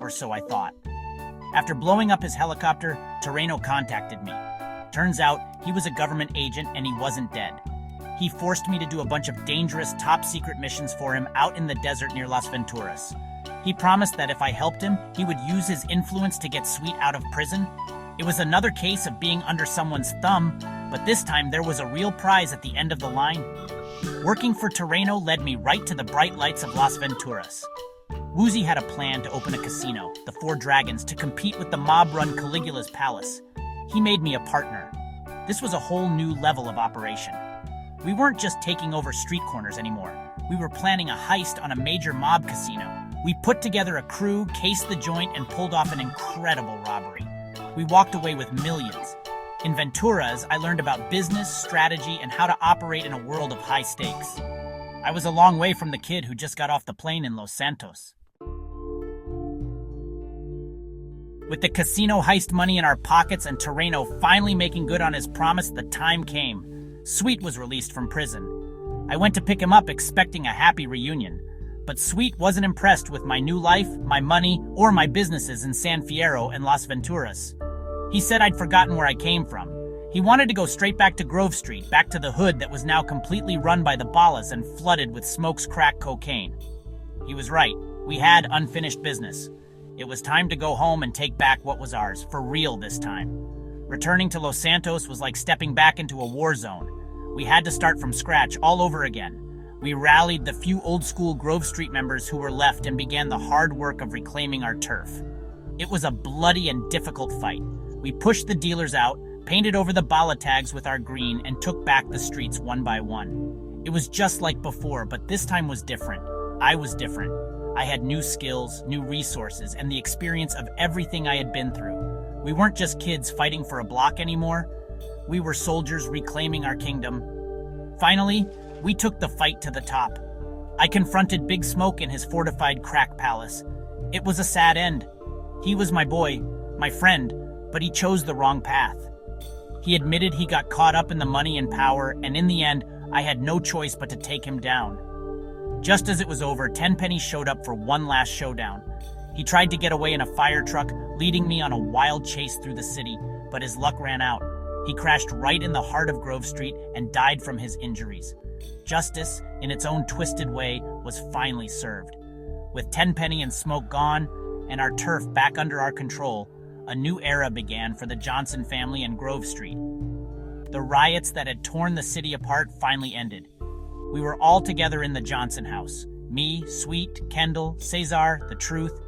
or so I thought. After blowing up his helicopter, Terreno contacted me. Turns out, he was a government agent and he wasn't dead. He forced me to do a bunch of dangerous, top-secret missions for him out in the desert near Las Venturas. He promised that if I helped him, he would use his influence to get Sweet out of prison. It was another case of being under someone's thumb, but this time there was a real prize at the end of the line. Working for Terreno led me right to the bright lights of Las Venturas. Woozy had a plan to open a casino, the Four Dragons, to compete with the mob-run Caligula's Palace. He made me a partner. This was a whole new level of operation. We weren't just taking over street corners anymore. We were planning a heist on a major mob casino. We put together a crew, cased the joint, and pulled off an incredible robbery. We walked away with millions. In Venturas, I learned about business, strategy, and how to operate in a world of high stakes. I was a long way from the kid who just got off the plane in Los Santos. With the casino heist money in our pockets and Terreno finally making good on his promise, the time came. Sweet was released from prison. I went to pick him up expecting a happy reunion. But Sweet wasn't impressed with my new life, my money, or my businesses in San Fierro and Las Venturas. He said I'd forgotten where I came from. He wanted to go straight back to Grove Street, back to the hood that was now completely run by the Ballas and flooded with Smoke's crack cocaine. He was right. We had unfinished business. It was time to go home and take back what was ours, for real this time. Returning to Los Santos was like stepping back into a war zone. We had to start from scratch all over again. We rallied the few old-school Grove Street members who were left and began the hard work of reclaiming our turf. It was a bloody and difficult fight. We pushed the dealers out, painted over the Bala tags with our green, and took back the streets one by one. It was just like before, but this time was different. I was different. I had new skills, new resources, and the experience of everything I had been through. We weren't just kids fighting for a block anymore. We were soldiers reclaiming our kingdom. Finally, we took the fight to the top. I confronted Big Smoke in his fortified crack palace. It was a sad end. He was my boy, my friend, but he chose the wrong path. He admitted he got caught up in the money and power, and in the end, I had no choice but to take him down. Just as it was over, Tenpenny showed up for one last showdown. He tried to get away in a fire truck, leading me on a wild chase through the city, but his luck ran out. He crashed right in the heart of Grove Street and died from his injuries. Justice, in its own twisted way, was finally served. With Tenpenny and Smoke gone, and our turf back under our control, a new era began for the Johnson family and Grove Street. The riots that had torn the city apart finally ended. We were all together in the Johnson house. Me, Sweet, Kendall, Cesar, The Truth,